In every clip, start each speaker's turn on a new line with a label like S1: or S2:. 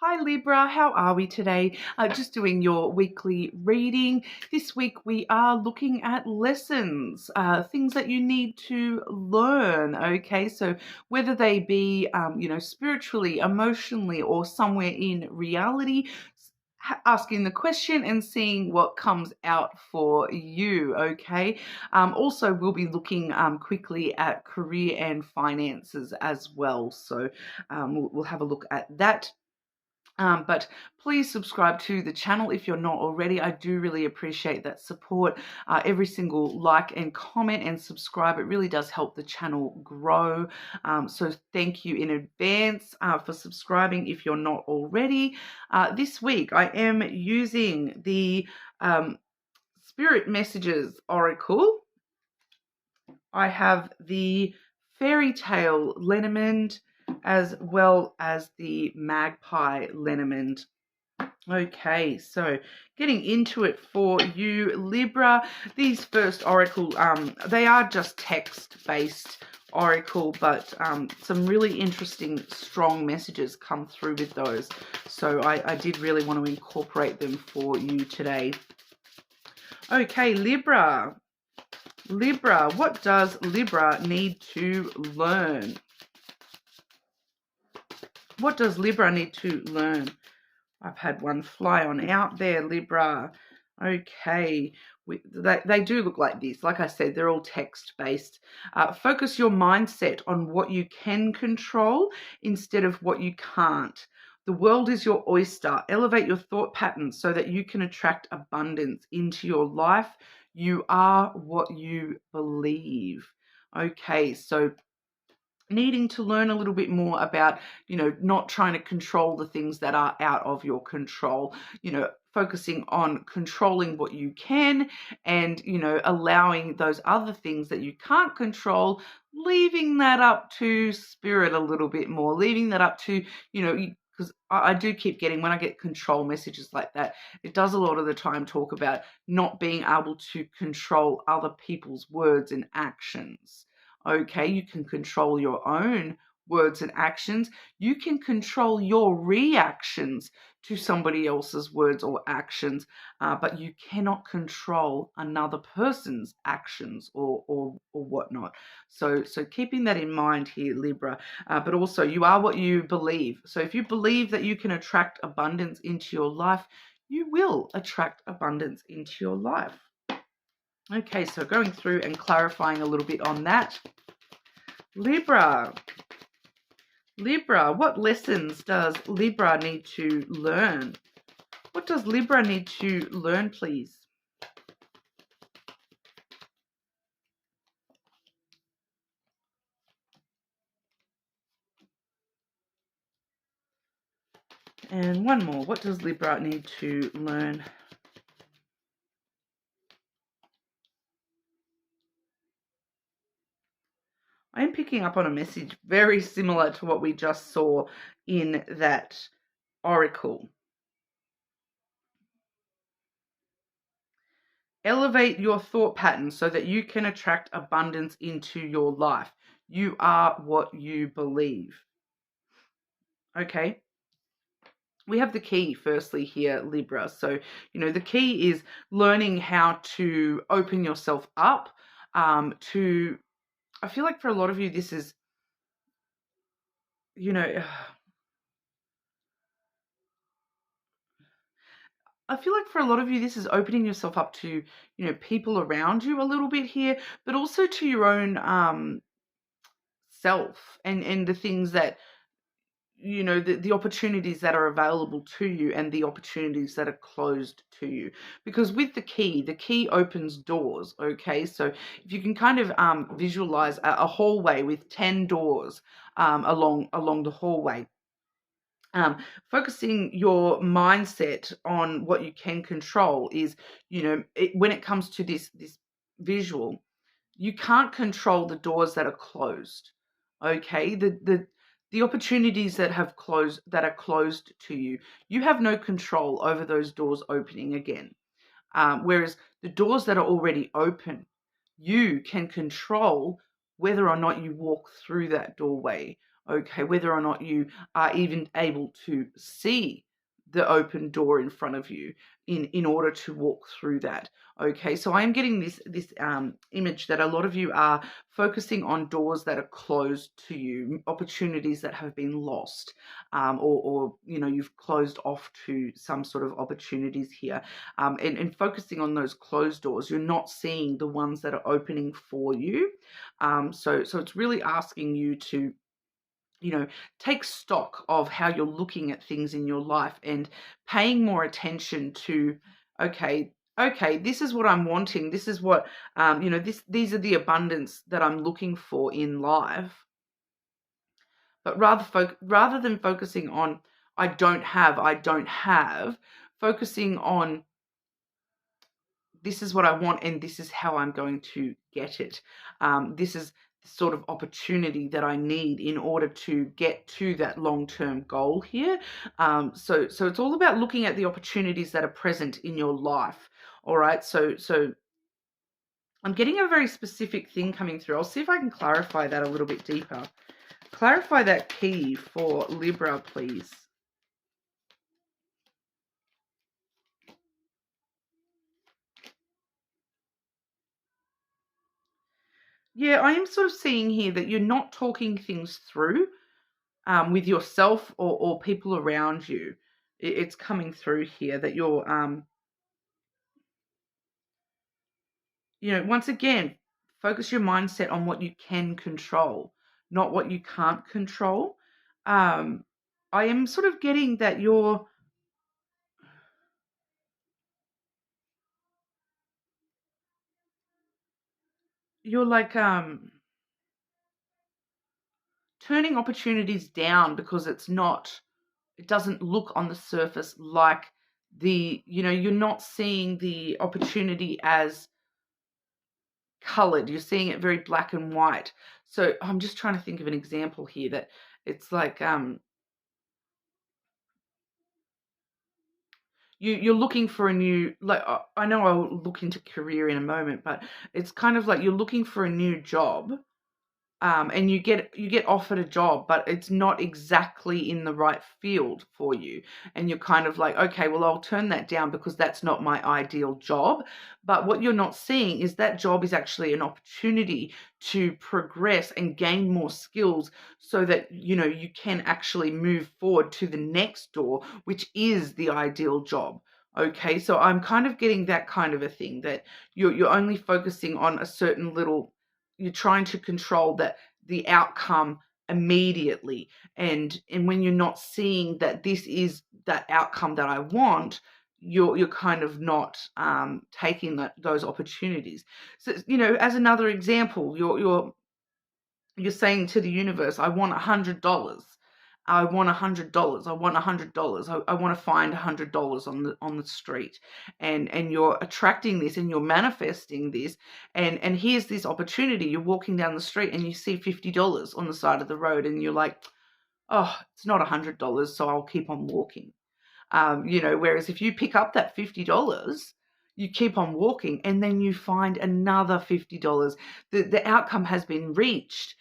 S1: Hi Libra, how are we today? Just doing your weekly reading. This week we are looking at lessons, things that you need to learn. Okay, so whether they be, spiritually, emotionally, or somewhere in reality, asking the question and seeing what comes out for you. Okay. Also, we'll be looking quickly at career and finances as well. So we'll have a look at that. But please subscribe to the channel if you're not already. I do really appreciate that support. Every single like and comment and subscribe, it really does help the channel grow. So thank you in advance for subscribing if you're not already. This week I am using the Spirit Messages Oracle. I have the Fairy Tale Lenormand as well as the Magpie Lenormand. Okay, so getting into it for you, Libra. These first oracle, they are just text-based oracle, but some really interesting, strong messages come through with those. So I did really want to incorporate them for you today. Okay, Libra. Libra, what does Libra need to learn? What does Libra need to learn? I've had one fly on out there, Libra. Okay, they do look like this. Like I said, they're all text-based. Focus your mindset on what you can control instead of what you can't. The world is your oyster. Elevate your thought patterns so that you can attract abundance into your life. You are what you believe. Okay, so needing to learn a little bit more about, not trying to control the things that are out of your control, focusing on controlling what you can and, allowing those other things that you can't control, leaving that up to spirit a little bit more, leaving that up to, because I do keep getting, when I get control messages like that, it does a lot of the time talk about not being able to control other people's words and actions. Okay, you can control your own words and actions. You can control your reactions to somebody else's words or actions, but you cannot control another person's actions or whatnot. So keeping that in mind here, Libra. But also, you are what you believe. So if you believe that you can attract abundance into your life, you will attract abundance into your life. Okay, so going through and clarifying a little bit on that. Libra. Libra, what lessons does Libra need to learn? What does Libra need to learn, please? And one more. What does Libra need to learn? I'm picking up on a message very similar to what we just saw in that oracle. Elevate your thought pattern so that you can attract abundance into your life. You are what you believe. Okay. We have the key firstly here, Libra. So, the key is learning how to open yourself up to, I feel like for a lot of you, this is, I feel like for a lot of you, this is opening yourself up to, people around you a little bit here, but also to your own self and the things that, the opportunities that are available to you and the opportunities that are closed to you. Because with the key opens doors, okay? So if you can kind of visualize a hallway with 10 doors along the hallway, focusing your mindset on what you can control is, when it comes to this visual, you can't control the doors that are closed, okay? The opportunities that are closed to you, you have no control over those doors opening again. Whereas the doors that are already open, you can control whether or not you walk through that doorway. okay, whether or not you are even able to see the open door in front of you in order to walk through that. Okay, so I am getting this image that a lot of you are focusing on doors that are closed to you, opportunities that have been lost, or you've closed off to some sort of opportunities here, and focusing on those closed doors. You're not seeing the ones that are opening for you. So it's really asking you to take stock of how you're looking at things in your life and paying more attention to, okay, this is what I'm wanting. This is what, these are the abundance that I'm looking for in life. But rather than focusing on, I don't have, focusing on, this is what I want and this is how I'm going to get it. This is the sort of opportunity that I need in order to get to that long-term goal here. So it's all about looking at the opportunities that are present in your life. All right. So I'm getting a very specific thing coming through. I'll see if I can clarify that a little bit deeper. Clarify that key for Libra, please. Yeah, I am sort of seeing here that you're not talking things through with yourself or people around you. It's coming through here that you're, once again, focus your mindset on what you can control, not what you can't control. I am sort of getting that you're like turning opportunities down because it doesn't look on the surface like you're not seeing the opportunity as colored. You're seeing it very black and white. So I'm just trying to think of an example here that it's like you're looking for a new, like, I know I'll look into career in a moment, but it's kind of like you're looking for a new job. And you get offered a job, but it's not exactly in the right field for you. And you're kind of like, okay, well, I'll turn that down because that's not my ideal job. But what you're not seeing is that job is actually an opportunity to progress and gain more skills so that, you can actually move forward to the next door, which is the ideal job. Okay, so I'm kind of getting that kind of a thing that you're only focusing on a certain little, you're trying to control the outcome immediately, and when you're not seeing that this is that outcome that I want, you're kind of not taking those opportunities. So as another example, you're saying to the universe, I want $100. I want $100. I want $100. I want to find $100 on the street, and you're attracting this and you're manifesting this, and here's this opportunity. You're walking down the street and you see $50 on the side of the road, and you're like, oh, it's not $100, so I'll keep on walking. Whereas if you pick up that $50, you keep on walking and then you find another $50. The outcome has been reached.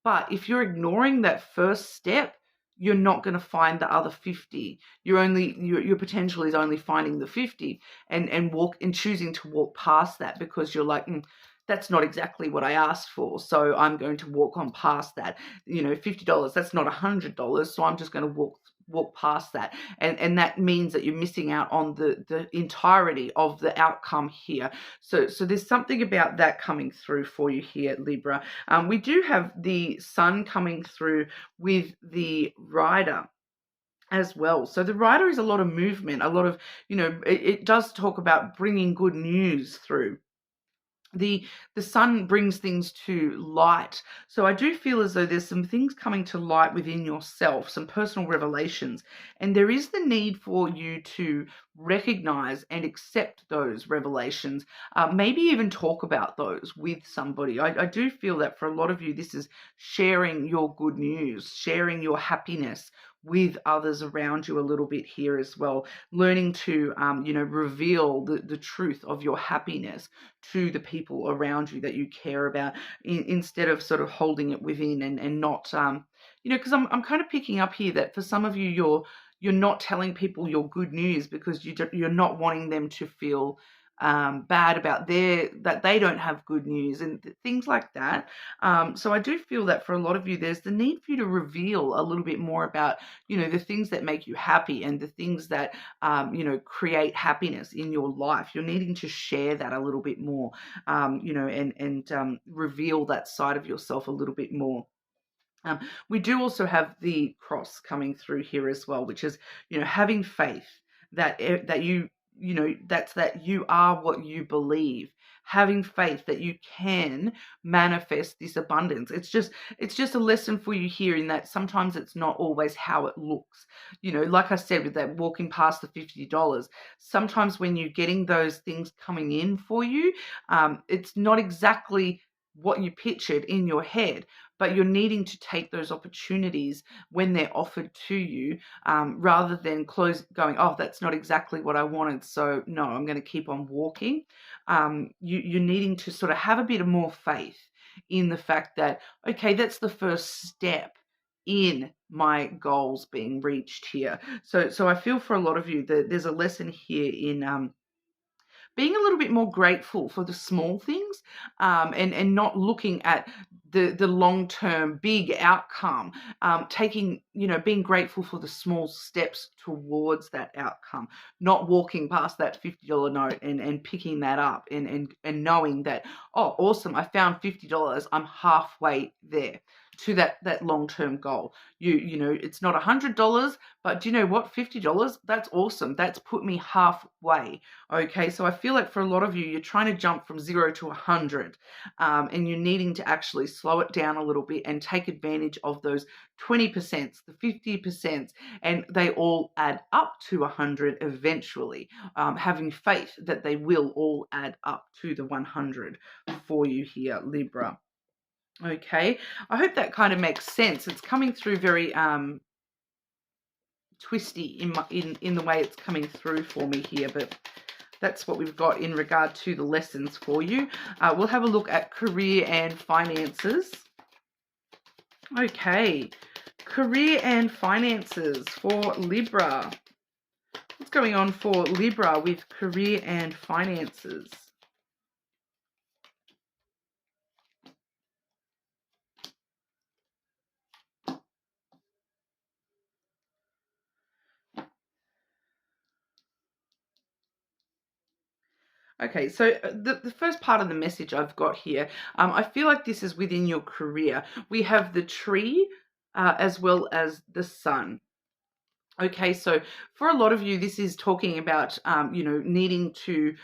S1: But if you're ignoring that first step, you're not going to find the other 50. Your potential is only finding the 50 and choosing to walk past that because you're like, that's not exactly what I asked for. So I'm going to walk on past that. $50, that's not $100. So I'm just going to walk past that, and that means that you're missing out on the entirety of the outcome here. So there's something about that coming through for you here, Libra. We do have the sun coming through with the rider as well. So the rider is a lot of movement, a lot of, it does talk about bringing good news through. The sun brings things to light. So I do feel as though there's some things coming to light within yourself, some personal revelations, and there is the need for you to recognize and accept those revelations, maybe even talk about those with somebody. I do feel that for a lot of you, this is sharing your good news, sharing your happiness with others around you a little bit here as well, learning to reveal the truth of your happiness to the people around you that you care about, instead of sort of holding it within and not because I'm kind of picking up here that for some of you, you're not telling people your good news because you're not wanting them to feel bad about that they don't have good news and things like that. So I do feel that for a lot of you, there's the need for you to reveal a little bit more about, the things that make you happy and the things that, create happiness in your life. You're needing to share that a little bit more, and reveal that side of yourself a little bit more. We do also have the cross coming through here as well, which is, having faith that you are what you believe, having faith that you can manifest this abundance. It's just a lesson for you here in that sometimes it's not always how it looks. Like I said, with that walking past the $50, sometimes when you're getting those things coming in for you, it's not exactly what you pictured in your head, but you're needing to take those opportunities when they're offered to you, rather than going, oh, that's not exactly what I wanted, so no, I'm going to keep on walking. You're needing to sort of have a bit of more faith in the fact that, okay, that's the first step in my goals being reached here. So I feel for a lot of you that there's a lesson here in being a little bit more grateful for the small things, and not looking at the long-term big outcome, being grateful for the small steps towards that outcome, not walking past that $50 note and picking that up and knowing that, oh, awesome, I found $50, I'm halfway there to that long-term goal. It's not $100, but do you know what? $50, that's awesome. That's put me halfway. Okay, so I feel like for a lot of you, you're trying to jump from 0 to 100, and you're needing to actually slow it down a little bit and take advantage of those 20%, the 50%, and they all add up to 100 eventually, having faith that they will all add up to the 100 for you here, Libra. Okay, I hope that kind of makes sense. It's coming through very twisty in the way it's coming through for me here, but that's what we've got in regard to the lessons for you. We'll have a look at career and finances. Okay, career and finances for Libra. What's going on for Libra with career and finances? Okay, so the first part of the message I've got here, I feel like this is within your career. We have the tree as well as the sun. Okay, so for a lot of you, this is talking about, needing to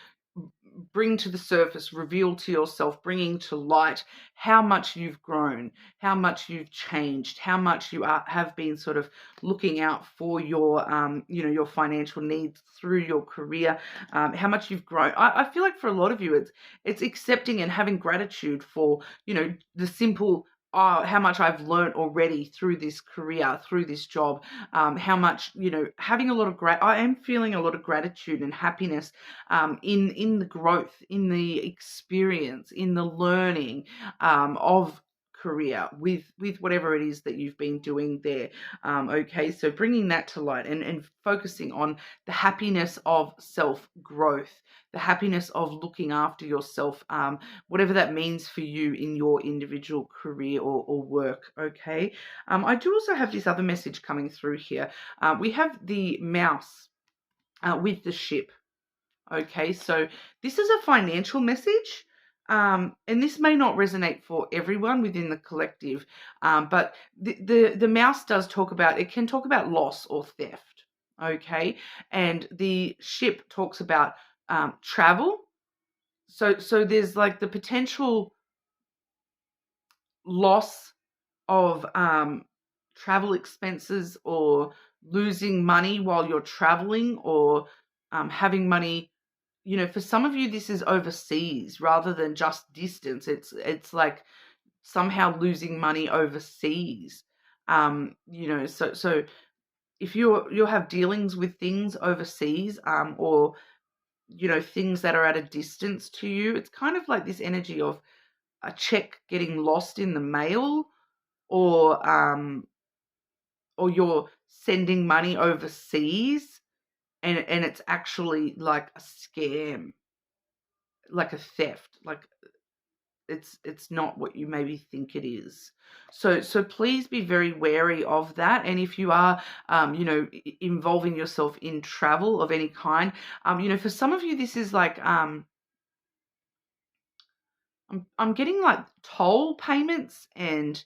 S1: bring to the surface, reveal to yourself, bringing to light how much you've grown, how much you've changed, how much you have been sort of looking out for your, your financial needs through your career, how much you've grown. I feel like for a lot of you, it's accepting and having gratitude for, the simple, how much I've learned already through this career, through this job, how much, having a lot of I am feeling a lot of gratitude and happiness in the growth, in the experience, in the learning of career with whatever it is that you've been doing there. Okay, so bringing that to light and focusing on the happiness of self-growth, the happiness of looking after yourself, whatever that means for you in your individual career or work. Okay, I do also have this other message coming through here. We have the mouse with the ship. Okay, so this is a financial message. And this may not resonate for everyone within the collective, but the mouse does talk about, it can talk about loss or theft, okay? And the ship talks about travel. So there's like the potential loss of travel expenses, or losing money while you're traveling, or having money. For some of you, this is overseas rather than just distance. It's like somehow losing money overseas. So if you'll have dealings with things overseas, or things that are at a distance to you, it's kind of like this energy of a check getting lost in the mail, or or you're sending money overseas and it's actually like a scam, like a theft, like it's not what you maybe think it is. So please be very wary of that. And if you are involving yourself in travel of any kind, for some of you this is like I'm getting like toll payments and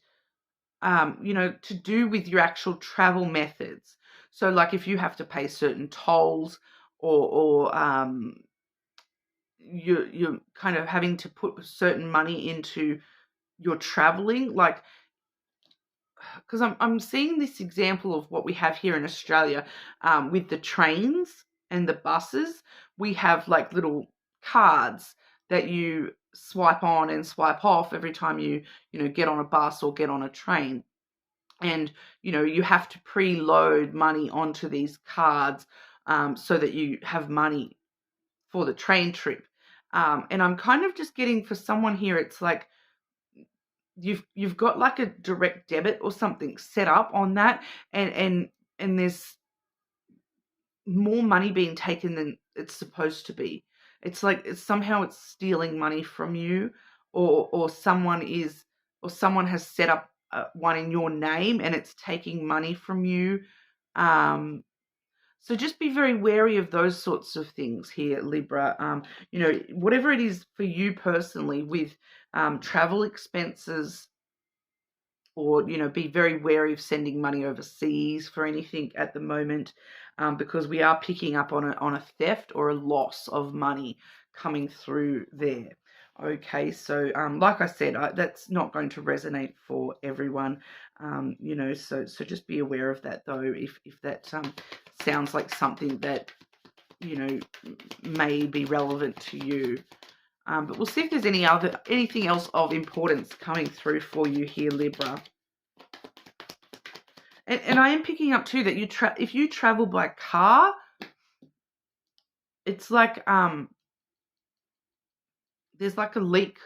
S1: to do with your actual travel methods. So like if you have to pay certain tolls, or you're kind of having to put certain money into your traveling, like, because I'm seeing this example of what we have here in Australia, with the trains and the buses. We have like little cards that you swipe on and swipe off every time you get on a bus or get on a train. And you have to preload money onto these cards, so that you have money for the train trip. And I'm kind of just getting, for someone here, it's like you've got like a direct debit or something set up on that, and there's more money being taken than it's supposed to be. It's like somehow it's stealing money from you, or someone has set up one in your name and it's taking money from you. So just be very wary of those sorts of things here, Libra. Whatever it is for you personally with travel expenses, or be very wary of sending money overseas for anything at the moment, because we are picking up on a theft or a loss of money coming through there. Okay, so like I said, that's not going to resonate for everyone. So just be aware of that, though, if that sounds like something that may be relevant to you. But we'll see if there's anything else of importance coming through for you here, Libra. And I am picking up too that if you travel by car, it's like there's like a leak,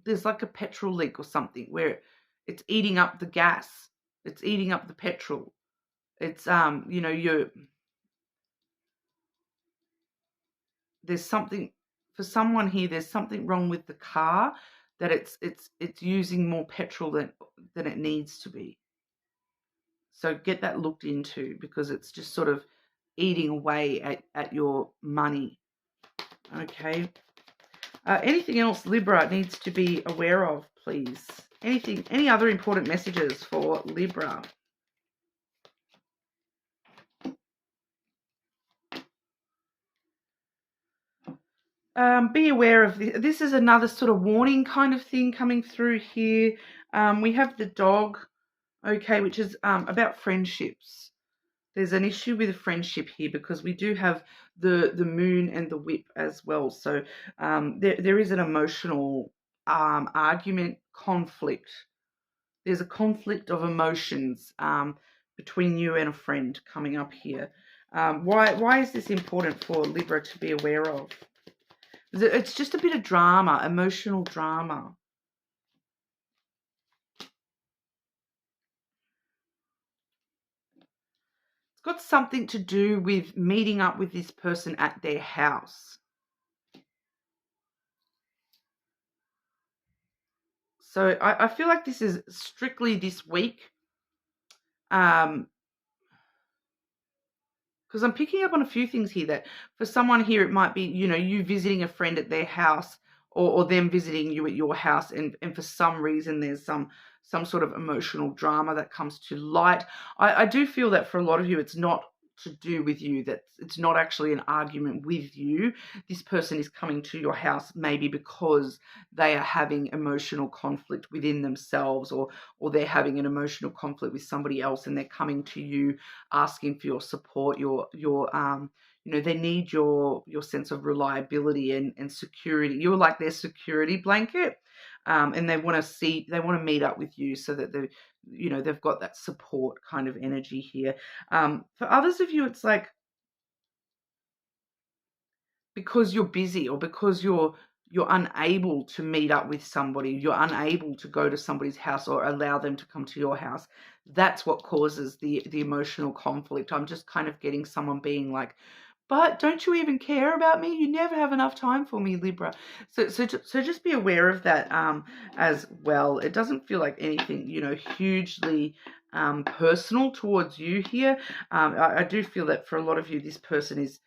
S1: there's like a petrol leak or something where it's eating up the gas, it's eating up the petrol. It's there's something for someone here. There's something wrong with the car, that it's using more petrol than it needs to be. So get that looked into, because it's just sort of eating away at your money. Okay. Anything else Libra needs to be aware of, please? Any other important messages for Libra? Be aware of this. This is another sort of warning kind of thing coming through here. We have the dog, okay, which is about friendships. There's an issue with a friendship here, because we do have the moon and the whip as well. So there is an emotional argument, conflict. There's a conflict of emotions between you and a friend coming up here. Why is this important for Libra to be aware of? It's just a bit of drama, emotional drama. It's got something to do with meeting up with this person at their house. So I feel like this is strictly this week. Because I'm picking up on a few things here, that for someone here, it might be, you visiting a friend at their house, or them visiting you at your house. And for some reason, there's some sort of emotional drama that comes to light. I do feel that for a lot of you, it's not to do with you, that it's not actually an argument with you. This person is coming to your house maybe because they are having emotional conflict within themselves, or they're having an emotional conflict with somebody else, and they're coming to you asking for your support, they need your sense of reliability and security. You're like their security blanket. And they want to meet up with you, so that they've got that support kind of energy here. For others of you, it's like, because you're busy, or because you're you're unable to meet up with somebody, you're unable to go to somebody's house or allow them to come to your house. That's what causes the emotional conflict. I'm just kind of getting someone being like, but don't you even care about me? You never have enough time for me, Libra. So just be aware of that as well. It doesn't feel like anything, hugely personal towards you here. I do feel that for a lot of you, this person is,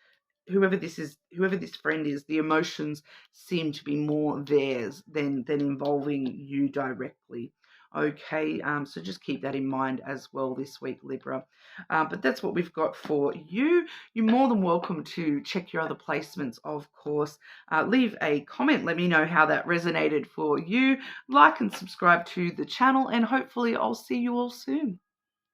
S1: whoever this friend is, the emotions seem to be more theirs than involving you directly. Okay, so just keep that in mind as well this week, Libra. But that's what we've got for you. You're more than welcome to check your other placements, of course. Leave a comment. Let me know how that resonated for you. Like and subscribe to the channel, and hopefully I'll see you all soon.